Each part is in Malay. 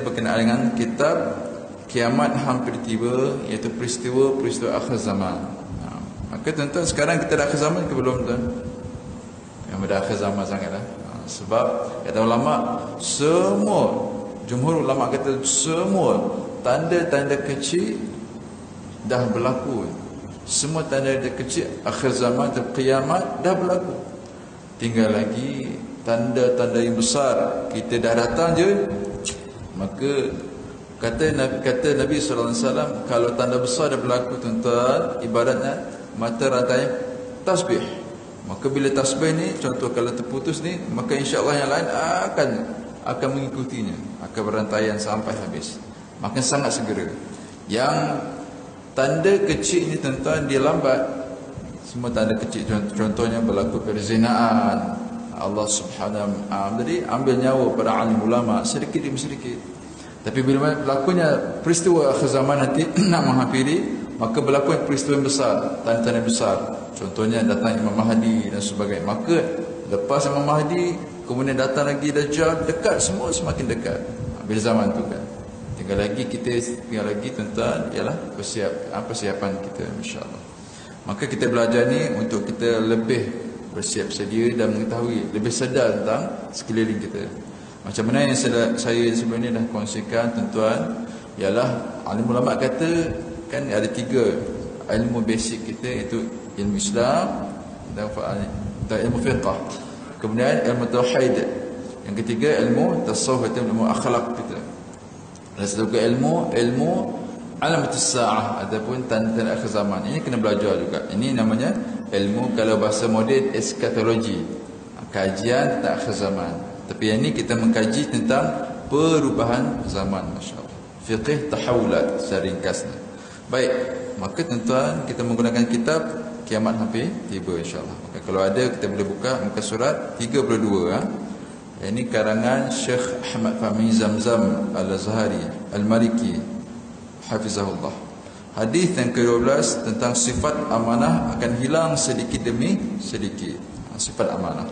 berkenaan dengan kitab Kiamat Hampir Tiba, iaitu peristiwa-peristiwa akhir zaman. Maka tuan-tuan, sekarang kita dah akhir zaman ke belum tuan? Yang dah akhir zaman sangatlah. Sebab kata ulama, semua jumhur ulama kata semua tanda-tanda kecil dah berlaku. Semua tanda-tanda kecil akhir zaman atau kiamat dah berlaku. Tinggal lagi tanda-tanda yang besar kita dah datang je. Maka kata Nabi sallallahu alaihi wasallam, kalau tanda besar dah berlaku tuan-tuan, ibaratnya mata rantai tasbih. Maka bila tasbih ni, contoh kalau terputus ni, maka insya-Allah yang lain akan mengikutinya, akan berantaian sampai habis. Maka sangat segera. Yang tanda kecil ni tuan-tuan, dia lambat. Semua tanda kecil, contohnya berlaku perzinaan, Allah subhanahu wa ta'ala jadi ambil nyawa para alim ulama sedikit demi sedikit. Tapi bila berlakunya peristiwa akhir zaman nanti nak menghampiri, maka berlaku peristiwa yang besar, tanda-tanda besar. Contohnya datang Imam Mahdi dan sebagainya. Maka lepas Imam Mahdi, kemudian datang lagi Dajjal, dekat, semua semakin dekat. Bila zaman tu kan. Tinggal lagi tuan-tuan ialah persiapan kita, insya-Allah. Maka kita belajar ni untuk kita lebih bersiap sedia dan mengetahui, lebih sedar tentang sekeliling kita. Macam mana yang saya sebelum ni dah kongsikan tuan-tuan, ialah alim ulama kata kan ada 3 ilmu basic kita, iaitu ilmu Islam dan ilmu fiqh, kemudian ilmu tauhid, yang ketiga ilmu tasawuf atau ilmu akhlak kita, dan satu ilmu alamat as-saah ataupun tanda-tanda akhir zaman. Ini kena belajar juga. Ini namanya ilmu, kalau bahasa moden, eskatologi, kajian tentang akhir zaman. Tapi yang ini kita mengkaji tentang perubahan zaman, masya-Allah. Fiqh tahawulat secara ringkasnya. Baik, maka tuan-tuan, kita menggunakan kitab Kiamat Hampir Tiba, insya-Allah. Maka kalau ada, kita boleh buka muka surat 32. Ini karangan Syekh Ahmad Fahmi Zamzam Al-Azhari Al-Maliki hafizahullah. Hadis yang ke-12 tentang sifat amanah akan hilang sedikit demi sedikit. Sifat amanah.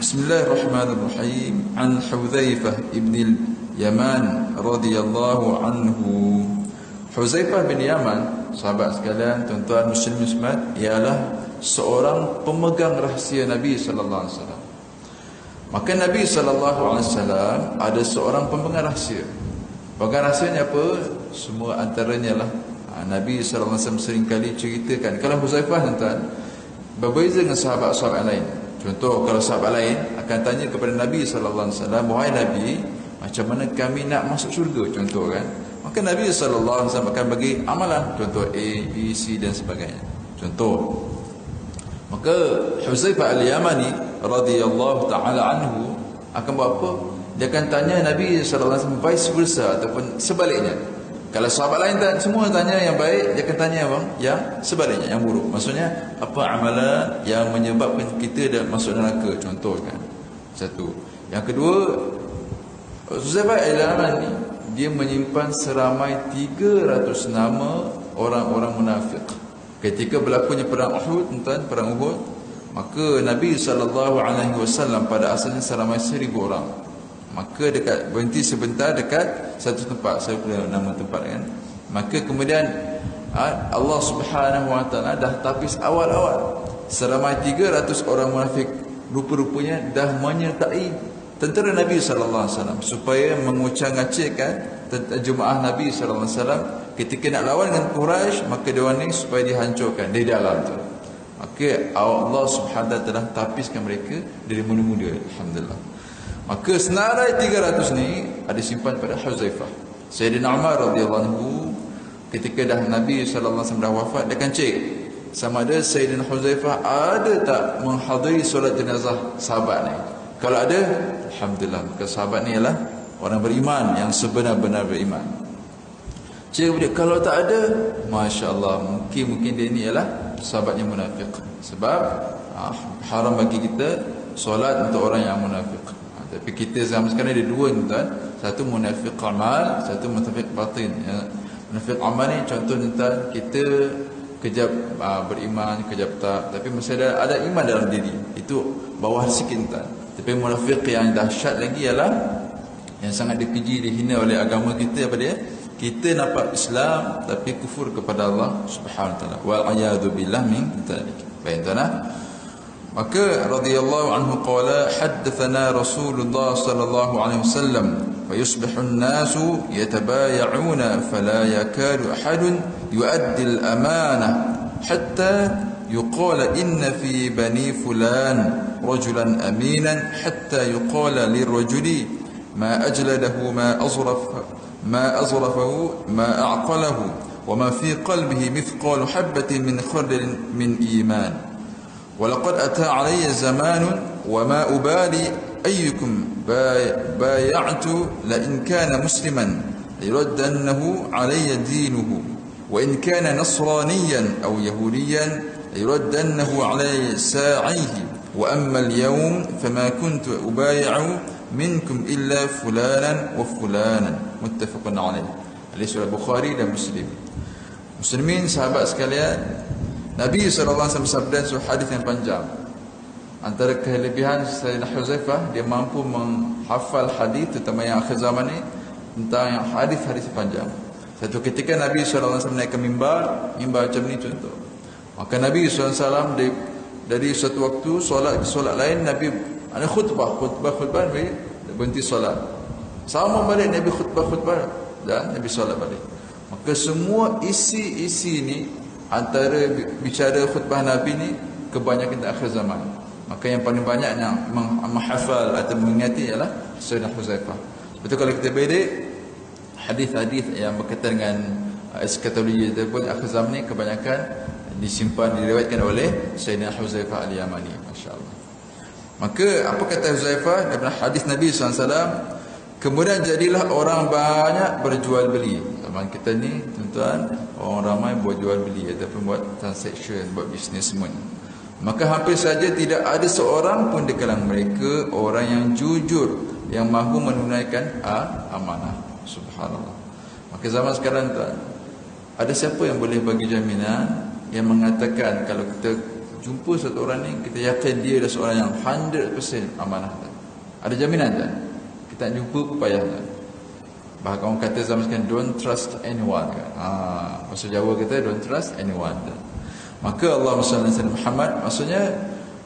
Bismillahirrahmanirrahim. An Hudzaifah ibn al-Yaman radhiyallahu anhu. Hudzaifah bin Yaman, sahabat sekalian, tuan-tuan muslim-muslimat, ialah seorang pemegang rahsia Nabi sallallahu alaihi wasallam. Maka Nabi sallallahu alaihi wasallam ada seorang pemegang rahsia. Pemegang rahsianya apa? Semua antaranya lah Nabi sallallahu alaihi wasallam seringkali ceritakan. Kalau Hudzaifah tuan-tuan, berbeza dengan sahabat-sahabat lain. Contoh, kalau sahabat lain akan tanya kepada Nabi sallallahu alaihi wasallam, "Wahai Nabi, macam mana kami nak masuk syurga?" Contoh kan. Maka Nabi sallallahu alaihi wasallam akan bagi amalan, contoh A, B, C dan sebagainya. Contoh. Maka Hudzaifah al-Yamani radhiyallahu taala anhu akan buat apa? Dia akan tanya Nabi sallallahu alaihi wasallam vice versa ataupun sebaliknya. Kalau sahabat lain semua tanya yang baik, dia akan tanya bang yang sebaliknya, yang buruk. Maksudnya apa amalan yang menyebabkan kita dah masuk neraka, contoh kan. Satu. Yang kedua, Hudzaifah al-Yamani dia menyimpan seramai 300 nama orang-orang munafik. Ketika berlakunya perang Uhud, tuan, perang Uhud, maka Nabi sallallahu alaihi wasallam pada asalnya seramai 1000 orang. Maka dekat berhenti sebentar dekat satu tempat, saya punya nama tempat kan. Maka kemudian Allah Subhanahu wa taala dah tapis awal-awal seramai 300 orang munafik, rupa-rupanya dah menyertai tentera Nabi sallallahu alaihi wasallam supaya mengucang-ngacirkan jemaah Nabi sallallahu alaihi wasallam ketika nak lawan dengan Quraisy. Maka dia ni supaya dihancurkan di dalam tu. Maka Allah Subhanahu wa taala telah tapiskan mereka dari muda-muda, alhamdulillah. Maka senarai 300 ni ada simpan pada Hudzaifah. Sayyidina Umar radhiyallahu anhu ketika dah Nabi sallallahu alaihi wasallam dah wafat, dia akan cek sama ada Sayyidina Hudzaifah ada tak menghadiri solat jenazah sahabat ni. Kalau ada, alhamdulillah, maka sahabat ni ialah orang beriman yang sebenar-benar beriman. Cik dia, kalau tak ada, masya-Allah, mungkin dia ni ialah sahabatnya munafik. Sebab haram bagi kita solat untuk orang yang munafik. Tapi kita zaman sekarang ada dua tuan, satu munafik amal, satu munafik batin. Ya. Munafik amal ni contoh tuan, kita kejap beriman, kejap tak, tapi masih ada iman dalam diri. Itu bawah sikit tuan. Tapi munafik yang dahsyat lagi ialah yang sangat dipuji, dihina oleh agama kita. Apa dia? Kita nampak Islam tapi kufur kepada Allah Subhanahu wa taala. Wal a'yadu billah min dzalik. Baik tuan. Maka radhiyallahu anhu qala haddatsana Rasulullah sallallahu alaihi wasallam فيصبح الناس يتبايعون فلا يكاد أحد يؤدي الأمانة حتى يقال إن في بني فلان رجلا أمينا حتى يقال للرجل ما أجلده ما أظرفه ما أعقله وما في قلبه مثقال حبة من خردل من إيمان ولقد أتى علي زمان وما أبالي أيكم بايعت لئن كان مسلما ليردنه علي دينه وإن كان نصرانيا أو يهوديا ليردنه علي ساعيه وأما اليوم فما كنت أبايع منكم إلا فلانا وفلانا متفق عليه. Hadis surah Bukhari dan Muslim. Muslimin, sahabat sekalian, Nabi SAW bersabda sebuah hadis yang panjang. Antara kelebihan Sayyidina Huzaifah, dia mampu menghafal hadis, terutama yang akhir zaman ni, tentang yang hadis-hadis panjang. Satu ketika Nabi SAW naik ke mimbar macam ni contoh. Maka Nabi SAW dari satu waktu solat lain, Nabi ada khutbah Nabi berhenti solat. Sama balik Nabi khutbah dan Nabi solat balik. Maka semua isi ni antara bicara khutbah Nabi ni kebanyakan di akhir zaman. Maka yang paling banyak yang menghafal atau mengingati ialah Sayyidina Huzaifah. Betul, kalau kita belik hadis-hadis yang berkaitan dengan eskatologi ataupun akhir zaman ni kebanyakan diriwayatkan oleh Sayyidina Huzaifah al-Yamani, masya-Allah. Maka apa kata Huzaifah dalam hadis Nabi SAW? Kemudian jadilah orang banyak berjual beli. Zaman kita ni tuan-tuan, orang ramai buat jual beli ataupun buat transaction, buat bisnes semua. Maka hampir saja tidak ada seorang pun di kalangan mereka orang yang jujur, yang mahu menunaikan amanah. Subhanallah. Maka zaman sekarang tuan, ada siapa yang boleh bagi jaminan yang mengatakan kalau kita jumpa satu orang ni, kita yakin dia adalah seorang yang 100% amanah tuan? Ada jaminan tak? Kita nak jumpa payah tuan. Bahkan orang kata zaman sekarang don't trust anyone kan. Bahasa Jawa kita don't trust anyone tuan. Maka Allahumma salli ala Muhammad, maksudnya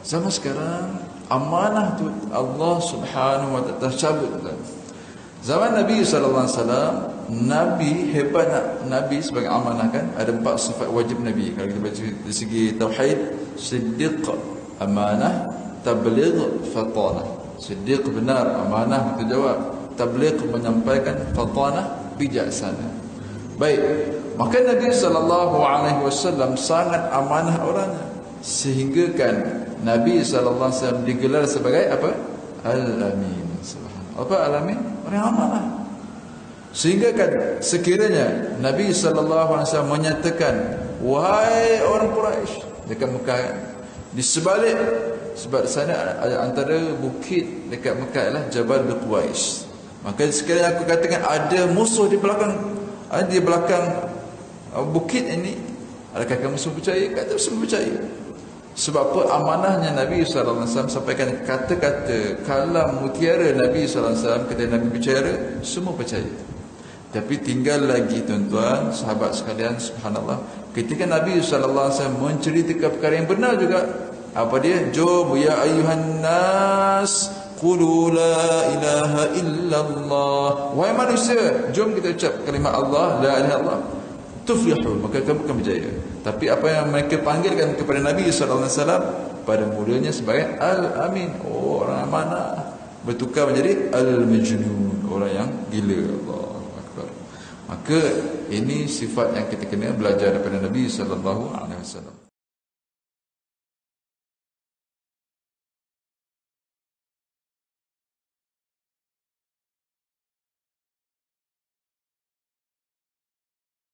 zaman sekarang amanah tu Allah Subhanahu wa taala cabut tuan. Zaman Nabi sallallahu alaihi wasallam, Nabi hebat, Nabi sebagai amanah kan ada 4 sifat wajib Nabi. Kalau kita baca dari segi tauhid, siddiq, amanah, tabligh, fatanah. Siddiq benar, amanah bertanggungjawab, tabligh menyampaikan, fatanah bijaksana. Baik, maka Nabi SAW sangat amanah orangnya, sehingga kan Nabi SAW digelar sebagai apa? Al-Amin. Apa Al-Amin? Orang yang amanah. Sehingga kan sekiranya Nabi SAW menyatakan, wahai orang Quraisy dekat Mekah, di sebalik, sebab sana ada antara bukit dekat Mekah ialah Jabal Qais. Maka sekiranya aku katakan ada musuh di belakang bukit ini, adakah kamu semua percaya? Kata semua percaya. Sebab apa? Amanahnya Nabi SAW sampaikan kata-kata kalam mutiara Nabi SAW, ketika Nabi bicara, semua percaya. Tapi tinggal lagi tuan-tuan, sahabat sekalian, subhanallah, ketika Nabi SAW menceritakan perkara yang benar juga, apa dia? Jom ya ayuhan nas qulu la ilaha illallah. Wahai manusia, jom kita ucap kalimat Allah, la ilaha illallah, tuflihu, maka kamu akan berjaya. Tapi apa yang mereka panggilkan kepada Nabi SAW pada mulanya sebagai Al-Amin, orang amanah, bertukar menjadi Al-Majnun, orang yang gila. Allahu Akbar. Maka ini sifat yang kita kena belajar daripada Nabi SAW.